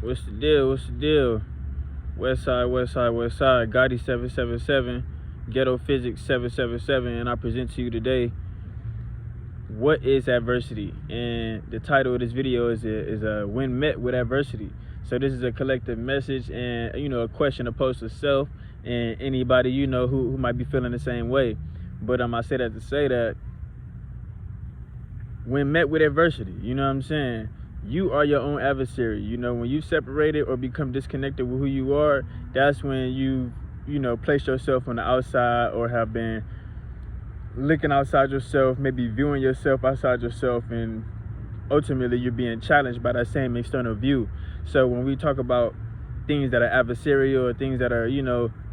What's the deal? What's the deal? West side, west side, west side. GhettoPhysics777, GhettoPhysics777, and I present to you today, what is adversity? And the title of this video is when met with adversity. So this is a collective message and a question to pose to self and anybody who might be feeling the same way. But I say that to say that when met with adversity, you know what I'm saying? You are your own adversary. When you separated or become disconnected with who you are, that's when you place yourself on the outside or have been looking outside yourself, maybe viewing yourself outside yourself, and ultimately you're being challenged by that same external view. So when we talk about things that are adversarial or things that are,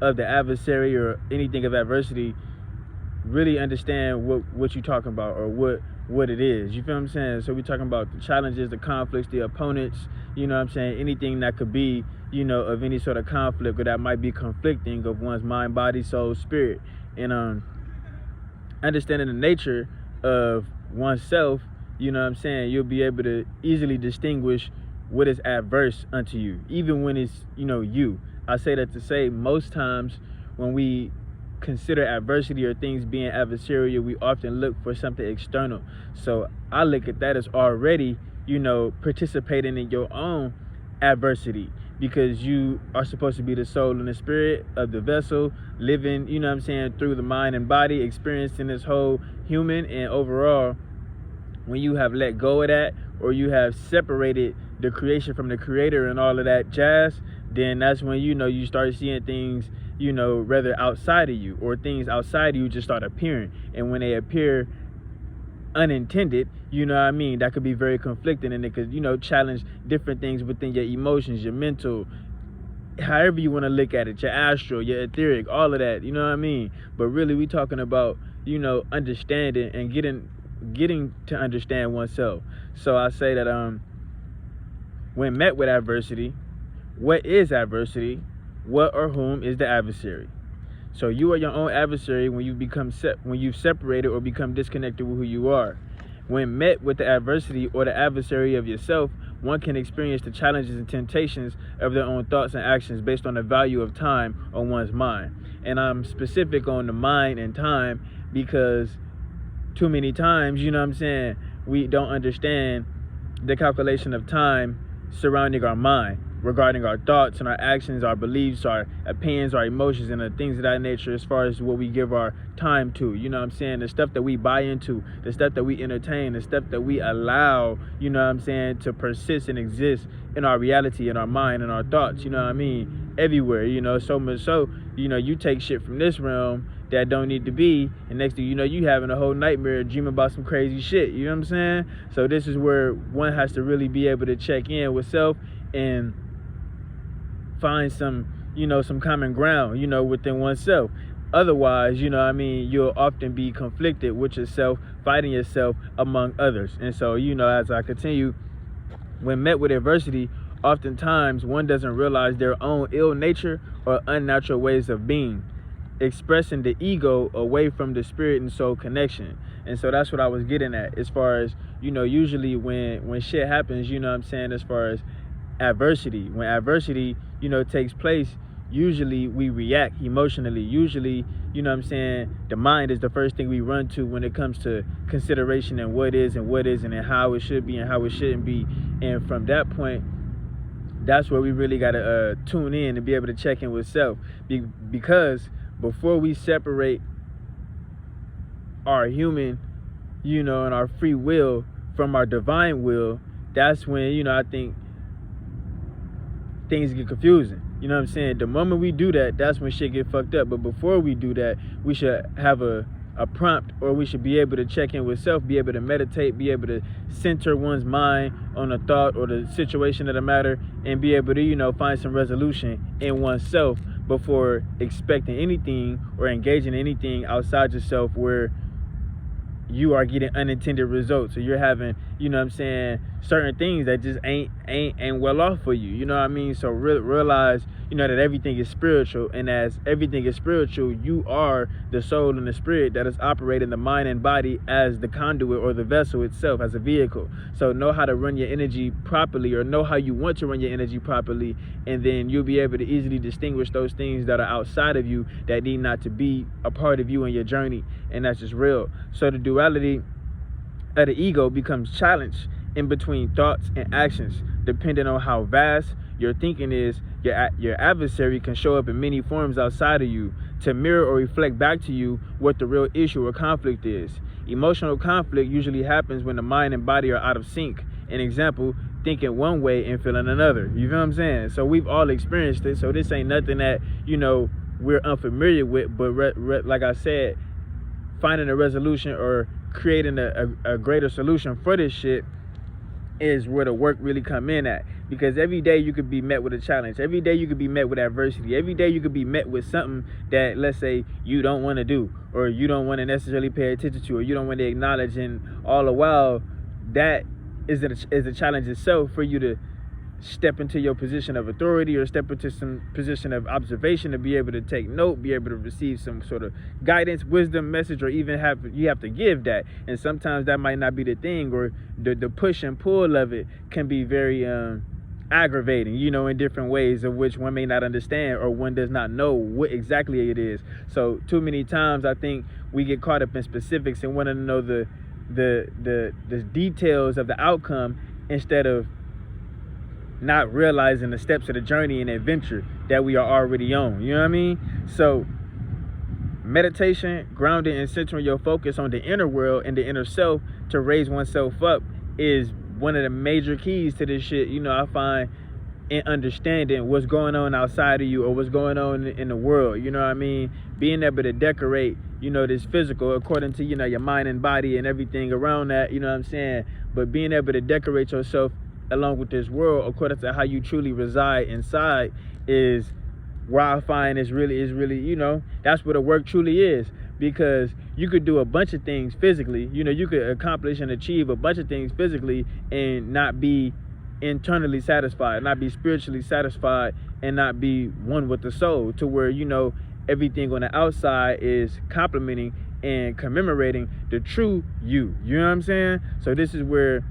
of the adversary or anything of adversity, really understand what you're talking about or what it is. You feel what I'm saying? So we're talking about the challenges, the conflicts, the opponents, anything that could be, of any sort of conflict or that might be conflicting of one's mind, body, soul, spirit. And understanding the nature of oneself, you'll be able to easily distinguish what is adverse unto you, even when it's, you. I say that to say most times when we consider adversity or things being adversarial, we often look for something external. So I look at that as already, participating in your own adversity, because you are supposed to be the soul and the spirit of the vessel, living, through the mind and body, experiencing this whole human. And overall, when you have let go of that, or you have separated the creation from the creator and all of that jazz, then that's when you start seeing things rather outside of you, or things outside of you just start appearing. And when they appear unintended, that could be very conflicting, and it could challenge different things within your emotions, your mental, however you want to look at it, your astral, your etheric, all of that, but really we talking about understanding and getting to understand oneself. So I say that when met with adversity, what is adversity? What or whom is the adversary? So you are your own adversary when you've separated or become disconnected with who you are. When met with the adversity or the adversary of yourself, one can experience the challenges and temptations of their own thoughts and actions based on the value of time on one's mind. And I'm specific on the mind and time because too many times, we don't understand the calculation of time surrounding our mind, regarding our thoughts and our actions, our beliefs, our opinions, our emotions, and the things of that nature, as far as what we give our time to, the stuff that we buy into, the stuff that we entertain, the stuff that we allow, to persist and exist in our reality, in our mind, and our thoughts, everywhere, so much so, you take shit from this realm that don't need to be, and next thing you having a whole nightmare dreaming about some crazy shit, So this is where one has to really be able to check in with self and find some common ground, within oneself. Otherwise, you'll often be conflicted with yourself, fighting yourself among others. And so, as I continue, when met with adversity, oftentimes one doesn't realize their own ill nature or unnatural ways of being, expressing the ego away from the spirit and soul connection. And so that's what I was getting at, as far as, usually when shit happens, as far as adversity, when adversity takes place, usually we react emotionally. Usually, the mind is the first thing we run to when it comes to consideration and what is and what isn't, and how it should be and how it shouldn't be. And from that point, that's where we really got to tune in and be able to check in with self, because before we separate our human and our free will from our divine will, that's when I think things get confusing. The moment we do that, that's when shit get fucked up. But before we do that, we should have a prompt, or we should be able to check in with self, be able to meditate, be able to center one's mind on a thought or the situation of the matter, and be able to find some resolution in oneself before expecting anything or engaging in anything outside yourself where you are getting unintended results, or you're having you know what I'm saying, certain things that just ain't well off for you. You know what I mean? So realize, you know, that everything is spiritual, and as everything is spiritual, you are the soul and the spirit that is operating the mind and body as the conduit or the vessel itself, as a vehicle. So know how to run your energy properly, or know how you want to run your energy properly, and then you'll be able to easily distinguish those things that are outside of you that need not to be a part of you in your journey. And that's just real. So the duality of the ego becomes challenged in between thoughts and actions. Depending on how vast your thinking is, your adversary can show up in many forms outside of you to mirror or reflect back to you what the real issue or conflict is. Emotional conflict usually happens when the mind and body are out of sync. An example, thinking one way and feeling another. You feel what I'm saying? So we've all experienced it. So this ain't nothing that, you know, we're unfamiliar with, but like I said, finding a resolution or creating a greater solution for this shit is where the work really come in at. Because every day you could be met with a challenge. Every day you could be met with adversity. Every day you could be met with something that, let's say, you don't want to do, or you don't want to necessarily pay attention to, or you don't want to acknowledge. And all the while, that is a challenge itself for you to step into your position of authority, or step into some position of observation, to be able to take note, be able to receive some sort of guidance, wisdom, message, or even you have to give that. And sometimes that might not be the thing, or the push and pull of it can be very aggravating, you know, in different ways, of which one may not understand, or one does not know what exactly it is. So too many times I think we get caught up in specifics and wanting to know the details of the outcome, instead of not realizing the steps of the journey and adventure that we are already on. You know what I mean? So meditation, grounding and centering your focus on the inner world and the inner self to raise oneself up is one of the major keys to this shit. You know, I find, in understanding what's going on outside of you, or what's going on in the world. You know what I mean? Being able to decorate, you know, this physical according to, you know, your mind and body and everything around that, you know what I'm saying? But being able to decorate yourself along with this world according to how you truly reside inside is where I find is really, you know, that's what the work truly is. Because you could do a bunch of things physically, you know, you could accomplish and achieve a bunch of things physically and not be internally satisfied, not be spiritually satisfied, and not be one with the soul, to where, you know, everything on the outside is complementing and commemorating the true you. You know what I'm saying? So this is where,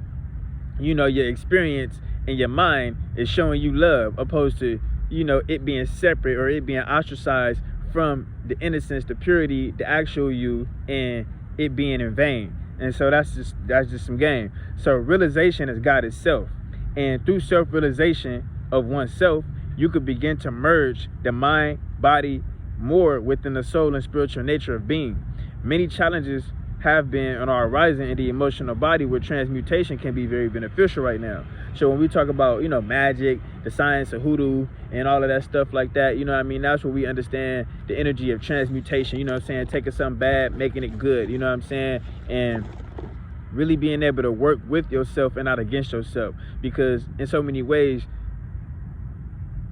you know, your experience and your mind is showing you love, opposed to, you know, it being separate, or it being ostracized from the innocence, the purity, the actual you, and it being in vain. And so that's just some game. So realization is God itself, and through self-realization of oneself, you could begin to merge the mind, body more within the soul and spiritual nature of being. Many challenges have been on our horizon in the emotional body, where transmutation can be very beneficial right now. So when we talk about, you know, magic, the science of hoodoo and all of that stuff like that, you know what I mean, that's where we understand the energy of transmutation, you know what I'm saying, taking something bad, making it good, you know what I'm saying, and really being able to work with yourself and not against yourself. Because in so many ways,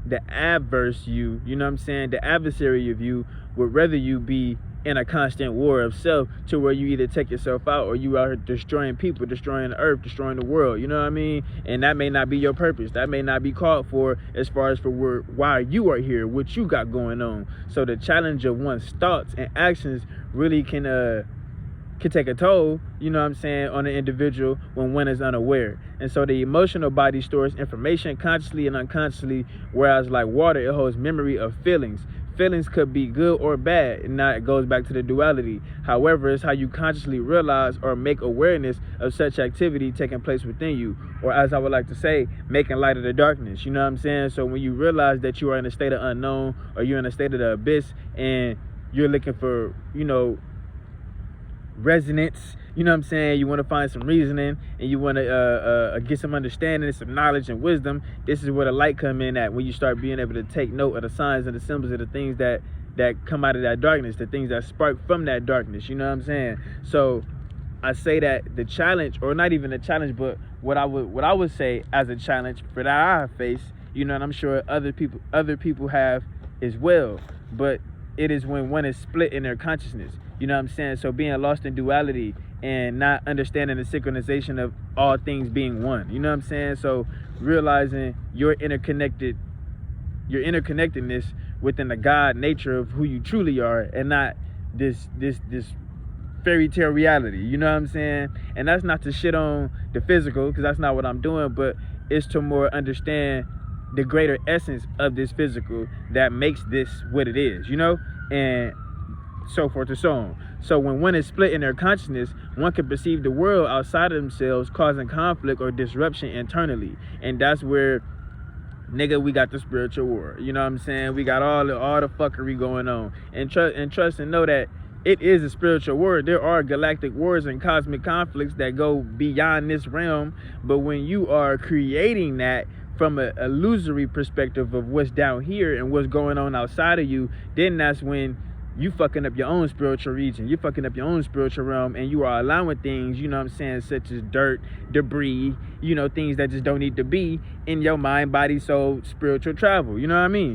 the adverse you, you know what I'm saying, the adversary of you would rather you be in a constant war of self, to where you either take yourself out, or you are destroying people, destroying the earth, destroying the world. You know what I mean? And that may not be your purpose. That may not be called for, as far as for why you are here, what you got going on. So the challenge of one's thoughts and actions really can take a toll, you know what I'm saying, on an individual when one is unaware. And so the emotional body stores information consciously and unconsciously, whereas like water, it holds memory of feelings. Feelings could be good or bad, and now it goes back to the duality. However, it's how you consciously realize or make awareness of such activity taking place within you, or as I would like to say, making light of the darkness. You know what I'm saying? So when you realize that you are in a state of unknown, or you're in a state of the abyss, and you're looking for, you know, resonance, you know what I'm saying, you want to find some reasoning, and you want to get some understanding, some knowledge and wisdom, this is where the light come in at, when you start being able to take note of the signs and the symbols of the things that come out of that darkness, the things that spark from that darkness. You know what I'm saying? So I say that the challenge, or not even a challenge, but what I would say as a challenge for that I have faced, you know, and I'm sure other people have as well, but it is when one is split in their consciousness. You know what I'm saying? So being lost in duality and not understanding the synchronization of all things being one. You know what I'm saying? So realizing your interconnectedness within the God nature of who you truly are, and not this fairy tale reality. You know what I'm saying? And that's not to shit on the physical, because that's not what I'm doing, but it's to more understand the greater essence of this physical that makes this what it is, you know, and so forth and so on. So when one is split in their consciousness, one can perceive the world outside of themselves, causing conflict or disruption internally. And that's where, nigga, we got the spiritual war. You know what I'm saying? We got all the fuckery going on. And trust and know that it is a spiritual war. There are galactic wars and cosmic conflicts that go beyond this realm. But when you are creating that from an illusory perspective of what's down here and what's going on outside of you, then that's when you fucking up your own spiritual region. You're fucking up your own spiritual realm, and you are allowing things, you know what I'm saying, such as dirt, debris, you know, things that just don't need to be in your mind, body, soul, spiritual travel. You know what I mean?